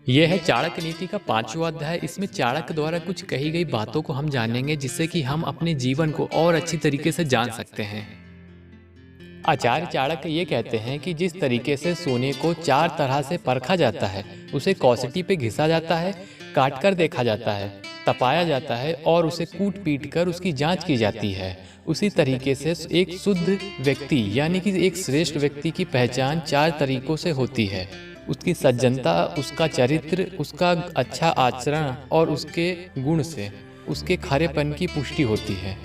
यह है चाणक्य नीति का 5वां अध्याय। इसमें चाणक्य द्वारा कुछ कही गई बातों को हम जानेंगे जिससे कि हम अपने जीवन को और अच्छी तरीके से जान सकते हैं। आचार्य चाणक्य ये कहते हैं कि जिस तरीके से सोने को 4 तरह से परखा जाता है, उसे कौसटी पे घिसा जाता है, काट कर देखा जाता है, तपाया जाता है और उसे कूट पीट कर उसकी जांच की जाती है, उसी तरीके से एक शुद्ध व्यक्ति यानी कि एक श्रेष्ठ व्यक्ति की पहचान 4 तरीकों से होती है। उसकी सज्जनता, उसका चरित्र, उसका अच्छा आचरण और उसके गुण से उसके खरेपन की पुष्टि होती है।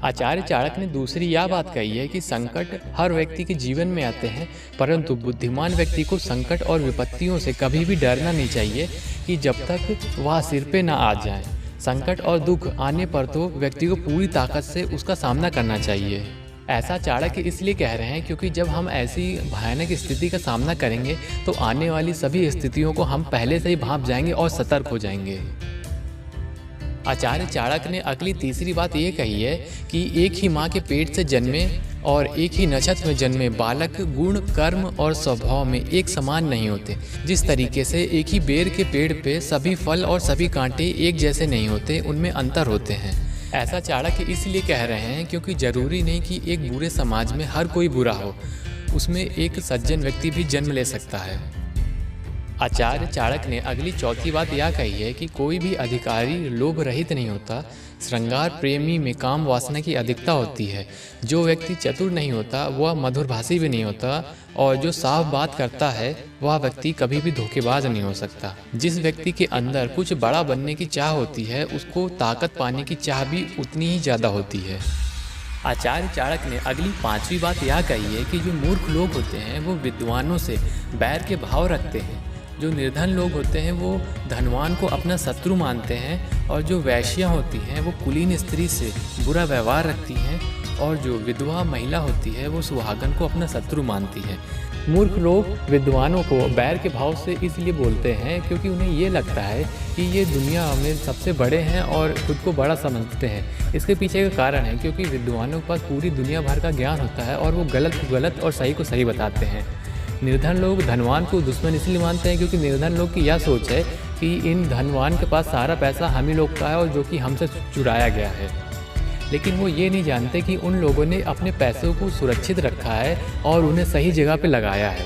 आचार्य चाणक्य ने दूसरी यह बात कही है कि संकट हर व्यक्ति के जीवन में आते हैं, परंतु बुद्धिमान व्यक्ति को संकट और विपत्तियों से कभी भी डरना नहीं चाहिए कि जब तक वह सिर पे ना आ जाए। संकट और दुख आने पर तो व्यक्ति को पूरी ताकत से उसका सामना करना चाहिए। ऐसा चाणक्य इसलिए कह रहे हैं क्योंकि जब हम ऐसी भयानक स्थिति का सामना करेंगे तो आने वाली सभी स्थितियों को हम पहले से ही भांप जाएंगे और सतर्क हो जाएंगे। आचार्य चाणक्य ने अगली तीसरी बात ये कही है कि एक ही माँ के पेट से जन्मे और एक ही नक्षत्र में जन्मे बालक गुण, कर्म और स्वभाव में एक समान नहीं होते। जिस तरीके से एक ही बेर के पेड़ पे सभी फल और सभी कांटे एक जैसे नहीं होते, उनमें अंतर होते हैं। ऐसा चाणक्य इसलिए कह रहे हैं क्योंकि जरूरी नहीं कि एक बुरे समाज में हर कोई बुरा हो, उसमें एक सज्जन व्यक्ति भी जन्म ले सकता है। आचार्य चाणक्य ने अगली चौथी बात यह कही है कि कोई भी अधिकारी लोभ रहित नहीं होता। श्रृंगार प्रेमी में काम वासना की अधिकता होती है। जो व्यक्ति चतुर नहीं होता वह मधुरभाषी भी नहीं होता, और जो साफ बात करता है वह व्यक्ति कभी भी धोखेबाज नहीं हो सकता। जिस व्यक्ति के अंदर कुछ बड़ा बनने की चाह होती है, उसको ताकत पाने की चाह भी उतनी ही ज़्यादा होती है। आचार्य चाणक्य ने अगली 5वीं बात यह कही है कि जो मूर्ख लोग होते हैं वो विद्वानों से बैर के भाव रखते हैं। जो निर्धन लोग होते हैं वो धनवान को अपना शत्रु मानते हैं, और जो वैश्या होती हैं वो कुलीन स्त्री से बुरा व्यवहार रखती हैं, और जो विधवा महिला होती है वो सुहागन को अपना शत्रु मानती है। मूर्ख लोग विद्वानों को बैर के भाव से इसलिए बोलते हैं क्योंकि उन्हें ये लगता है कि ये दुनिया में सबसे बड़े हैं और खुद को बड़ा समझते हैं। इसके पीछे का कारण है क्योंकि विद्वानों के पास पूरी दुनिया भर का ज्ञान होता है और वो गलत को गलत और सही को सही बताते हैं। निर्धन लोग धनवान को दुश्मन इसलिए मानते हैं क्योंकि निर्धन लोग की यह सोच है कि इन धनवान के पास सारा पैसा हम ही लोग का है और जो कि हमसे चुराया गया है। लेकिन वो ये नहीं जानते कि उन लोगों ने अपने पैसों को सुरक्षित रखा है और उन्हें सही जगह पे लगाया है।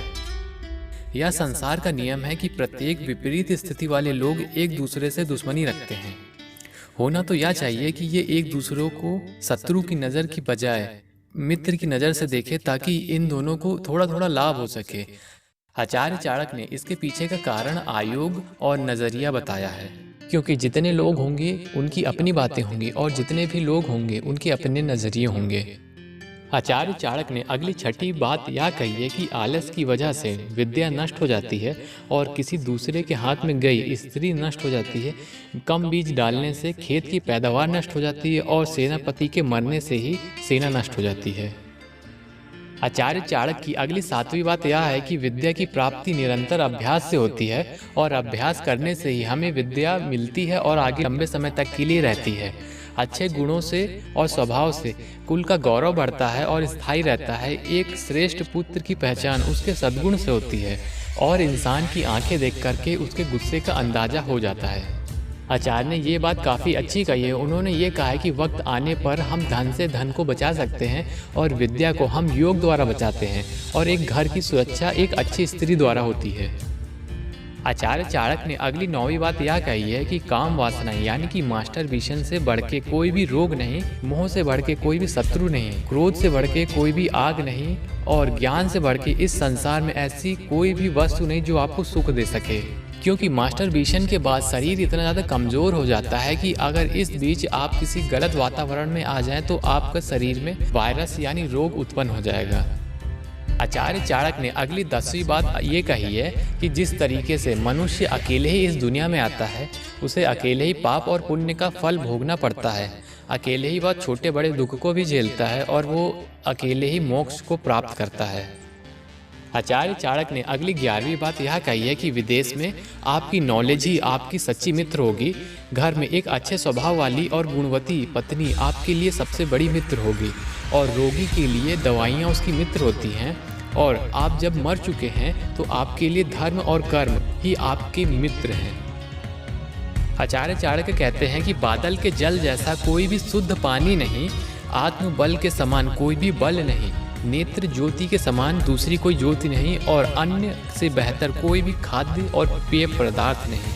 यह संसार का नियम है कि प्रत्येक विपरीत स्थिति वाले लोग एक दूसरे से दुश्मनी रखते हैं। होना तो यह चाहिए कि ये एक दूसरों को शत्रु की नज़र की बजाय मित्र की नज़र से देखे, ताकि इन दोनों को थोड़ा थोड़ा लाभ हो सके। आचार्य चाणक्य ने इसके पीछे का कारण आयोग और नज़रिया बताया है, क्योंकि जितने लोग होंगे उनकी अपनी बातें होंगी और जितने भी लोग होंगे उनके अपने नज़रिए होंगे। आचार्य चाणक्य ने अगली 6ठी बात यह कही है कि आलस की वजह से विद्या नष्ट हो जाती है और किसी दूसरे के हाथ में गई स्त्री नष्ट हो जाती है। कम बीज डालने से खेत की पैदावार नष्ट हो जाती है और सेनापति के मरने से ही सेना नष्ट हो जाती है। आचार्य चाणक्य की अगली 7वीं बात यह है कि विद्या की प्राप्ति निरंतर अभ्यास से होती है और अभ्यास करने से ही हमें विद्या मिलती है और आगे लंबे समय तक के लिए रहती है। अच्छे गुणों से और स्वभाव से कुल का गौरव बढ़ता है और स्थायी रहता है। एक श्रेष्ठ पुत्र की पहचान उसके सद्गुण से होती है और इंसान की आंखें देख करके उसके गुस्से का अंदाजा हो जाता है। आचार्य ने ये बात काफ़ी अच्छी कही है। उन्होंने ये कहा है कि वक्त आने पर हम धन से धन को बचा सकते हैं और विद्या को हम योग द्वारा बचाते हैं, और एक घर की सुरक्षा एक अच्छी स्त्री द्वारा होती है। आचार्य चाणक्य ने अगली 9वीं बात यह कही है कि काम वासना यानी कि मास्टर विषन से बढ़ के कोई भी रोग नहीं, मोह से बढ़ के कोई भी शत्रु नहीं, क्रोध से बढ़ के कोई भी आग नहीं, और ज्ञान से बढ़ के इस संसार में ऐसी कोई भी वस्तु नहीं जो आपको सुख दे सके। क्योंकि मास्टर विषन के बाद शरीर इतना ज़्यादा कमज़ोर हो जाता है कि अगर इस बीच आप किसी गलत वातावरण में आ जाएं तो आपका शरीर में वायरस यानी रोग उत्पन्न हो जाएगा। आचार्य चाणक्य ने अगली 10वीं बात ये कही है कि जिस तरीके से मनुष्य अकेले ही इस दुनिया में आता है, उसे अकेले ही पाप और पुण्य का फल भोगना पड़ता है। अकेले ही वह छोटे बड़े दुख को भी झेलता है और वो अकेले ही मोक्ष को प्राप्त करता है। आचार्य चाणक्य ने अगली 11वीं बात यह कही है कि विदेश में आपकी नॉलेज ही आपकी सच्ची मित्र होगी। घर में एक अच्छे स्वभाव वाली और गुणवती पत्नी आपके लिए सबसे बड़ी मित्र होगी, और रोगी के लिए दवाइयाँ उसकी मित्र होती हैं, और आप जब मर चुके हैं तो आपके लिए धर्म और कर्म ही आपके मित्र हैं। आचार्य चाणक्य कहते हैं कि बादल के जल जैसा कोई भी शुद्ध पानी नहीं, आत्मबल के समान कोई भी बल नहीं, नेत्र ज्योति के समान दूसरी कोई ज्योति नहीं और अन्न से बेहतर कोई भी खाद्य और पेय पदार्थ नहीं।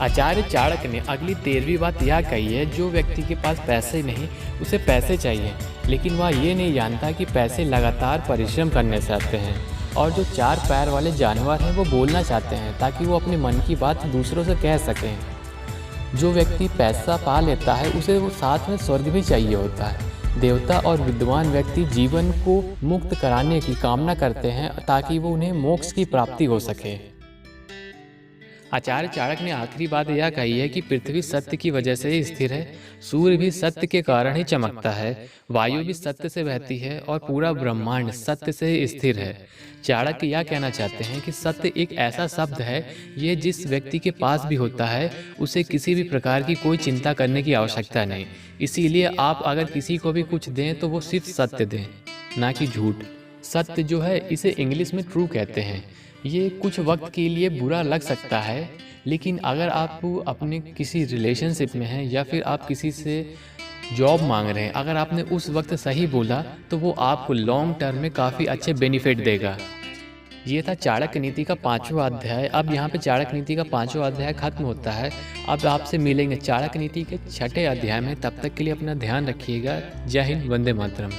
आचार्य चाणक्य ने अगली 13वीं बात यह कही है, जो व्यक्ति के पास पैसे नहीं उसे पैसे चाहिए, लेकिन वह ये नहीं जानता कि पैसे लगातार परिश्रम करने से आते हैं। और जो 4 पैर वाले जानवर हैं वो बोलना चाहते हैं ताकि वो अपने मन की बात दूसरों से कह सकें। जो व्यक्ति पैसा पा लेता है उसे वो साथ में स्वर्ग भी चाहिए होता है। देवता और विद्वान व्यक्ति जीवन को मुक्त कराने की कामना करते हैं ताकि वो उन्हें मोक्ष की प्राप्ति हो सके। आचार्य चाणक्य ने आखिरी बात यह कही है कि पृथ्वी सत्य की वजह से ही स्थिर है, सूर्य भी सत्य के कारण ही चमकता है, वायु भी सत्य से बहती है और पूरा ब्रह्मांड सत्य से ही स्थिर है। चाणक्य यह कहना चाहते हैं कि सत्य एक ऐसा शब्द है, ये जिस व्यक्ति के पास भी होता है उसे किसी भी प्रकार की कोई चिंता करने की आवश्यकता नहीं। इसीलिए आप अगर किसी को भी कुछ दें तो वो सिर्फ सत्य दें, ना कि झूठ। सत्य जो है इसे इंग्लिश में ट्रू कहते हैं। ये कुछ वक्त के लिए बुरा लग सकता है, लेकिन अगर आप अपने किसी रिलेशनशिप में हैं या फिर आप किसी से जॉब मांग रहे हैं, अगर आपने उस वक्त सही बोला तो वो आपको लॉन्ग टर्म में काफ़ी अच्छे बेनिफिट देगा। ये था चाणक्य नीति का 5वां अध्याय। अब यहाँ पे चाणक्य नीति का 5वां अध्याय खत्म होता है। अब आपसे मिलेंगे चाणक्य नीति के 6ठे अध्याय में। तब तक के लिए अपना ध्यान रखिएगा। जय हिंद, वंदे मातरम।